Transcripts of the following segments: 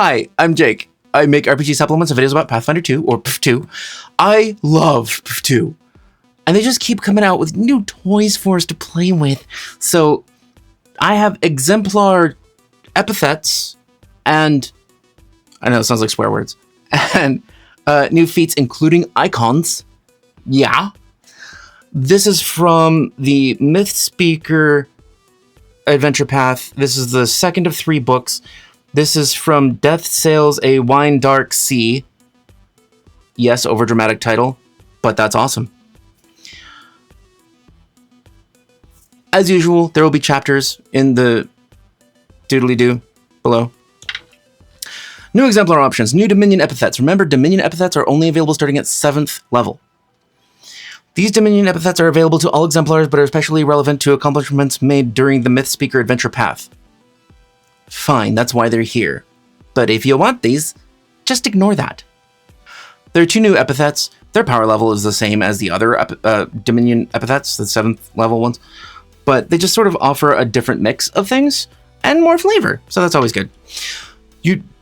Hi, I'm Jake. I make RPG supplements and videos about Pathfinder 2, or PF2. I love PF2. And they just keep coming out with new toys for us to play with. So I have Exemplar Epithets and, I know it sounds like swear words, and new feats including icons. Yeah. This is from the Mythspeaker Adventure Path. This is the second of 3 books. This is from Death Sails a Wine Dark Sea. Yes, overdramatic title, but that's awesome. As usual, there will be chapters in the doodly-doo below. New Exemplar options. New Dominion Epithets. Remember, Dominion Epithets are only available starting at 7th level. These Dominion Epithets are available to all Exemplars, but are especially relevant to accomplishments made during the Mythspeaker Adventure Path. Fine, that's why they're here. But if you want these, just ignore that. There are 2 new epithets. Their power level is the same as the other Dominion epithets, the 7th level ones, but they just sort of offer a different mix of things and more flavor, so that's always good.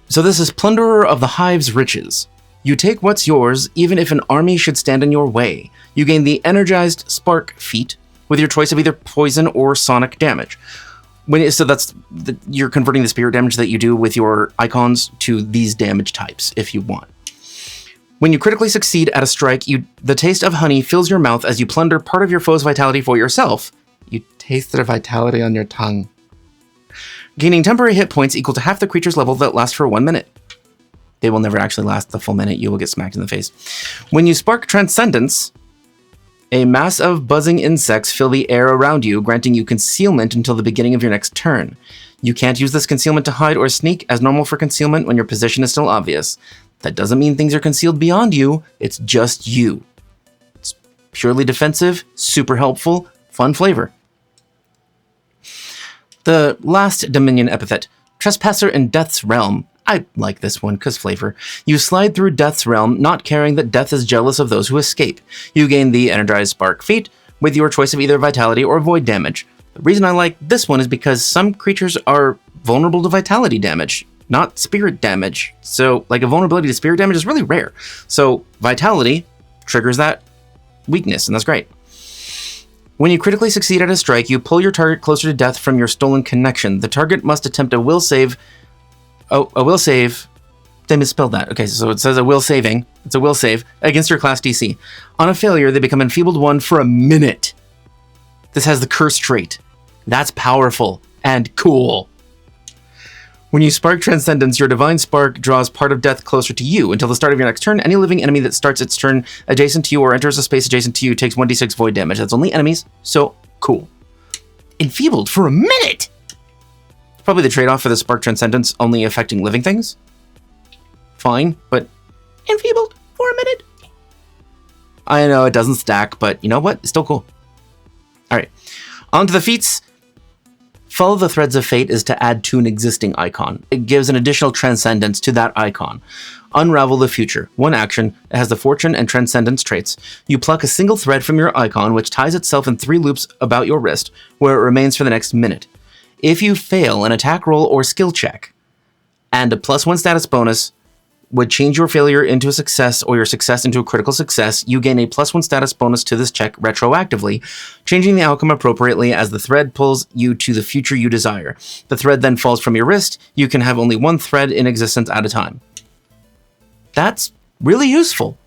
So this is Plunderer of the Hive's Riches. You take what's yours, even if an army should stand in your way. You gain the Energized Spark feat with your choice of either poison or sonic damage. You're converting the spirit damage that you do with your icons to these damage types, if you want. When you critically succeed at a strike, the taste of honey fills your mouth as you plunder part of your foe's vitality for yourself. You taste their vitality on your tongue. Gaining temporary hit points equal to half the creature's level that lasts for 1 minute. They will never actually last the full minute. You will get smacked in the face. When you spark Transcendence, a mass of buzzing insects fill the air around you, granting you concealment until the beginning of your next turn. You can't use this concealment to hide or sneak, as normal for concealment when your position is still obvious. That doesn't mean things are concealed beyond you, it's just you. It's purely defensive, super helpful, fun flavor. The last Dominion epithet, Trespasser in Death's Realm. I like this one, cause flavor. You slide through Death's Realm, not caring that Death is jealous of those who escape. You gain the Energized Spark feat, with your choice of either Vitality or Void damage. The reason I like this one is because some creatures are vulnerable to Vitality damage, not Spirit damage. So, like, a vulnerability to Spirit damage is really rare. So, Vitality triggers that weakness, and that's great. When you critically succeed at a strike, you pull your target closer to death from your stolen connection. The target must attempt a will save. Oh, a will save. They misspelled that. Okay, so it says a will saving. It's a will save against your class DC. On a failure, they become enfeebled 1 for a minute. This has the curse trait. That's powerful and cool. When you spark Transcendence, your Divine Spark draws part of death closer to you. Until the start of your next turn, any living enemy that starts its turn adjacent to you or enters a space adjacent to you takes 1d6 void damage. That's only enemies, so cool. Enfeebled for a minute! Probably the trade-off for the Spark Transcendence only affecting living things. Fine, but enfeebled for a minute. I know it doesn't stack, but you know what? It's still cool. Alright, on to the feats. Follow the Threads of Fate is to add to an existing icon. It gives an additional transcendence to that icon. Unravel the Future. 1 action. It has the Fortune and Transcendence traits. You pluck a single thread from your icon, which ties itself in 3 loops about your wrist, where it remains for the next minute. If you fail an attack roll or skill check, and a +1 status bonus would change your failure into a success or your success into a critical success, you gain a +1 status bonus to this check retroactively, changing the outcome appropriately as the thread pulls you to the future you desire. The thread then falls from your wrist. You can have only 1 thread in existence at a time. That's really useful.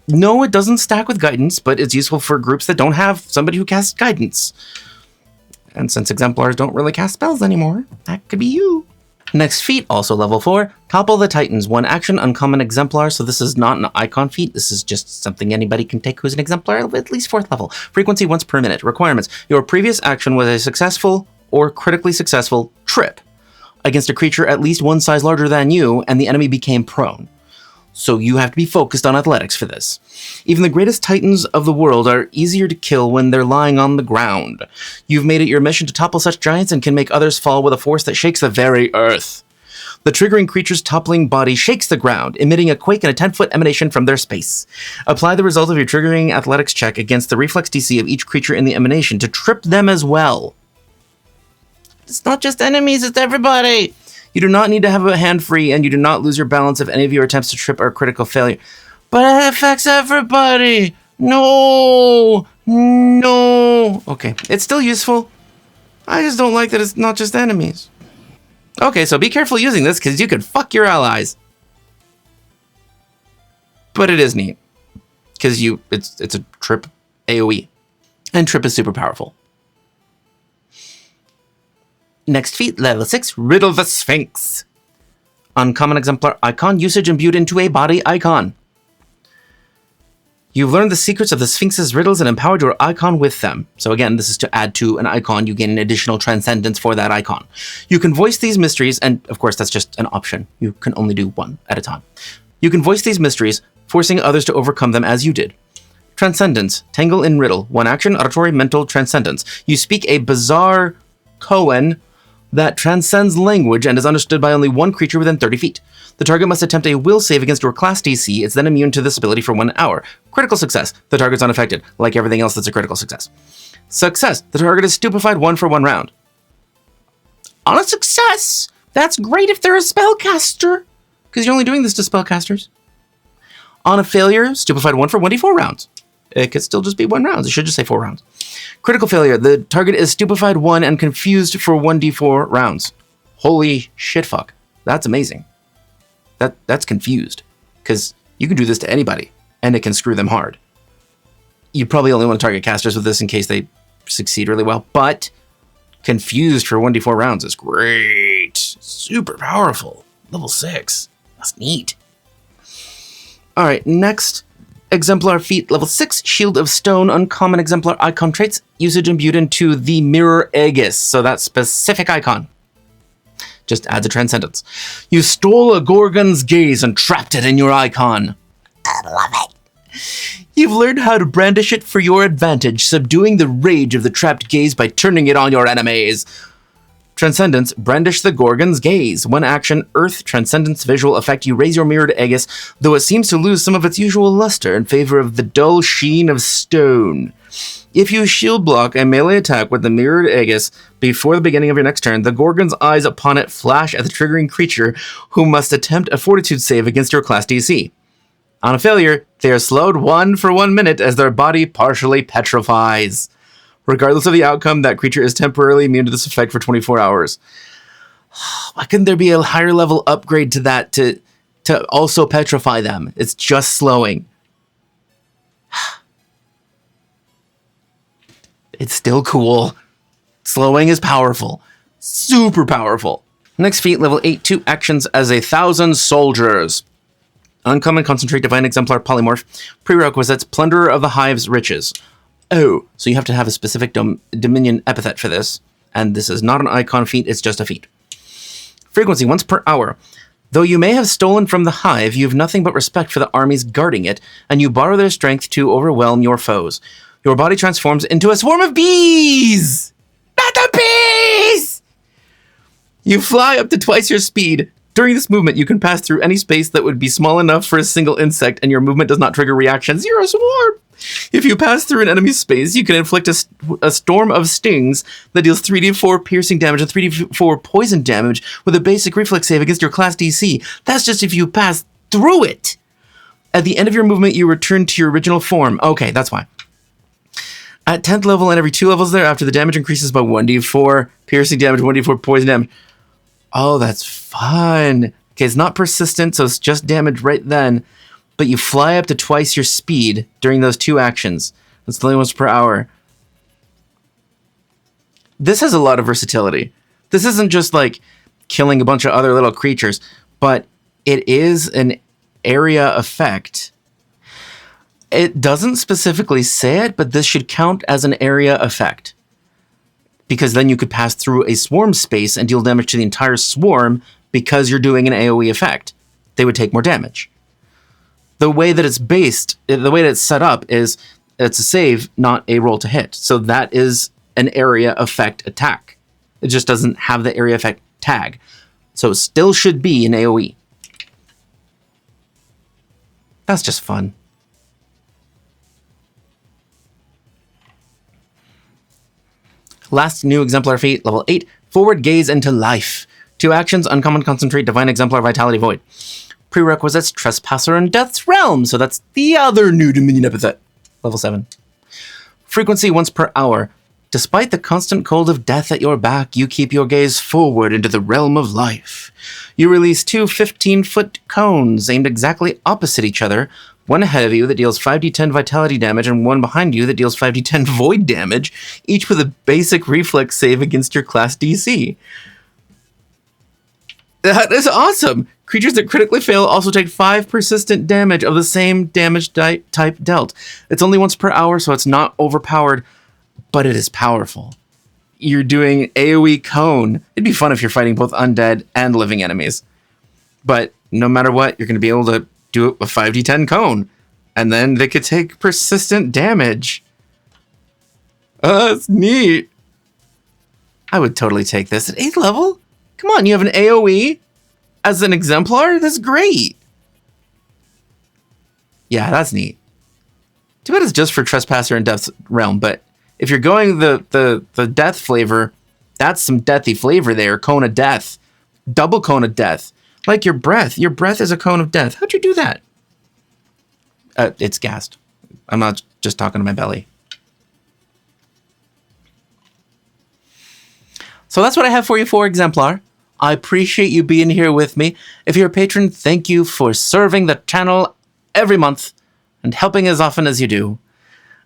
No, it doesn't stack with guidance, but it's useful for groups that don't have somebody who casts guidance. And since Exemplars don't really cast spells anymore, that could be you. Next feat, also level 4, Topple the Titans. 1 action, uncommon Exemplar, so this is not an icon feat. This is just something anybody can take who's an Exemplar at least 4th level. Frequency once per minute. Requirements. Your previous action was a successful or critically successful trip against a creature at least 1 size larger than you, and the enemy became prone. So you have to be focused on athletics for this. Even the greatest titans of the world are easier to kill when they're lying on the ground. You've made it your mission to topple such giants and can make others fall with a force that shakes the very earth. The triggering creature's toppling body shakes the ground, emitting a quake and a 10-foot emanation from their space. Apply the result of your triggering athletics check against the reflex DC of each creature in the emanation to trip them as well. It's not just enemies, it's everybody! You do not need to have a hand free, and you do not lose your balance if any of your attempts to trip are critical failure. But it affects everybody! No! No! Okay, it's still useful. I just don't like that it's not just enemies. Okay, so be careful using this, because you could fuck your allies. But it is neat. Because it's a trip AoE. And trip is super powerful. Next feat, level 6, Riddle the Sphinx. Uncommon exemplar icon, usage imbued into a body icon. You've learned the secrets of the Sphinx's riddles and empowered your icon with them. So again, this is to add to an icon. You gain an additional transcendence for that icon. You can voice these mysteries, and of course that's just an option. You can only do one at a time. You can voice these mysteries, forcing others to overcome them as you did. Transcendence, Tangle in Riddle. One action, auditory mental transcendence. You speak a bizarre koan that transcends language and is understood by only one creature within 30 feet. The target must attempt a will save against your class DC. It's then immune to this ability for 1 hour. Critical success. The target's unaffected, like everything else that's a critical success. Success. The target is stupefied 1 for 1 round. On a success, that's great if they're a spellcaster, because you're only doing this to spellcasters. On a failure, stupefied 1 for 1d4 rounds. It could still just be 1 round. It should just say 4 rounds. Critical failure. The target is stupefied 1 and confused for 1d4 rounds. Holy shit fuck. That's amazing. That's confused. Because you can do this to anybody, and it can screw them hard. You probably only want to target casters with this in case they succeed really well, but confused for 1d4 rounds is great. Super powerful. Level 6. That's neat. Alright, next. Exemplar Feat, level 6, Shield of Stone, uncommon exemplar icon traits, usage imbued into the Mirror Aegis, so that specific icon. Just adds a transcendence. You stole a Gorgon's gaze and trapped it in your icon. I love it. You've learned how to brandish it for your advantage, subduing the rage of the trapped gaze by turning it on your enemies. Transcendence, brandish the Gorgon's gaze. 1 action, Earth, Transcendence, visual effect. You raise your mirrored aegis, though it seems to lose some of its usual luster in favor of the dull sheen of stone. If you shield block a melee attack with the mirrored aegis before the beginning of your next turn, the Gorgon's eyes upon it flash at the triggering creature, who must attempt a fortitude save against your class DC. On a failure, they are slowed 1 for 1 minute as their body partially petrifies. Regardless of the outcome, that creature is temporarily immune to this effect for 24 hours. Why couldn't there be a higher level upgrade to that to also petrify them? It's just slowing. It's still cool. Slowing is powerful. Super powerful. Next feat, level 8, 2 actions as 1,000 soldiers. Uncommon, concentrate, divine exemplar, polymorph. Prerequisites, plunderer of the hive's riches. Oh, so you have to have a specific Dominion epithet for this, and this is not an icon feat, it's just a feat. Frequency, once per hour. Though you may have stolen from the hive, you have nothing but respect for the armies guarding it, and you borrow their strength to overwhelm your foes. Your body transforms into a swarm of bees! Not the bees! You fly up to twice your speed. During this movement, you can pass through any space that would be small enough for a single insect, and your movement does not trigger reaction. 0 swarm! If you pass through an enemy's space, you can inflict a storm of stings that deals 3d4 piercing damage and 3d4 poison damage with a basic reflex save against your class DC. That's just if you pass through it. At the end of your movement, you return to your original form. Okay, that's why. At 10th level and every 2 levels thereafter, the damage increases by 1d4 piercing damage, 1d4 poison damage. Oh, that's fun. Okay, it's not persistent, so it's just damage right then. But you fly up to twice your speed during those 2 actions. That's only once per hour. This has a lot of versatility. This isn't just like killing a bunch of other little creatures, but it is an area effect. It doesn't specifically say it, but this should count as an area effect. Because then you could pass through a swarm space and deal damage to the entire swarm because you're doing an AoE effect. They would take more damage. The way that it's based, the way that it's set up is it's a save, not a roll to hit. So that is an area effect attack. It just doesn't have the area effect tag. So it still should be an AoE. That's just fun. Last new exemplar feat, level 8, forward gaze into life. 2 actions, Uncommon Concentrate, Divine Exemplar, Vitality Void. Prerequisites, Trespasser in Death's Realm, so that's the other new Dominion epithet. Level 7. Frequency once per hour. Despite the constant cold of death at your back, you keep your gaze forward into the realm of life. You release 2 15-foot cones aimed exactly opposite each other, one ahead of you that deals 5d10 vitality damage and one behind you that deals 5d10 void damage, each with a basic reflex save against your class DC. That is awesome! Creatures that critically fail also take 5 persistent damage of the same damage type dealt. It's only once per hour, so it's not overpowered, but it is powerful. You're doing AoE cone. It'd be fun if you're fighting both undead and living enemies. But no matter what, you're going to be able to do it with 5d10 cone. And then they could take persistent damage. That's neat. I would totally take this at 8th level. Come on, you have an AoE as an Exemplar? That's great. Yeah, that's neat. Too bad it's just for Trespasser in Death's Realm, but if you're going the death flavor, that's some deathy flavor there. Cone of death. Double cone of death. Like your breath. Your breath is a cone of death. How'd you do that? It's gassed. I'm not just talking to my belly. So that's what I have for you for Exemplar. I appreciate you being here with me. If you're a patron, thank you for serving the channel every month and helping as often as you do.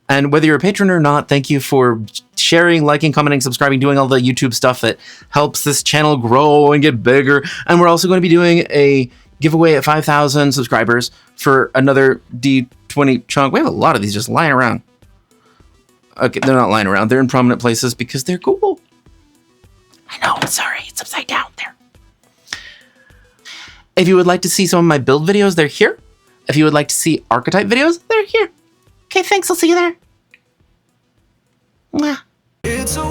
And whether you're a patron or not, thank you for sharing, liking, commenting, subscribing, doing all the YouTube stuff that helps this channel grow and get bigger. And we're also going to be doing a giveaway at 5,000 subscribers for another D20 chunk. We have a lot of these just lying around. Okay, they're not lying around. They're in prominent places because they're cool. I know, sorry, it's upside down there. If you would like to see some of my build videos, they're here. If you would like to see archetype videos, they're here. Okay, thanks. I'll see you there. Mwah. It's a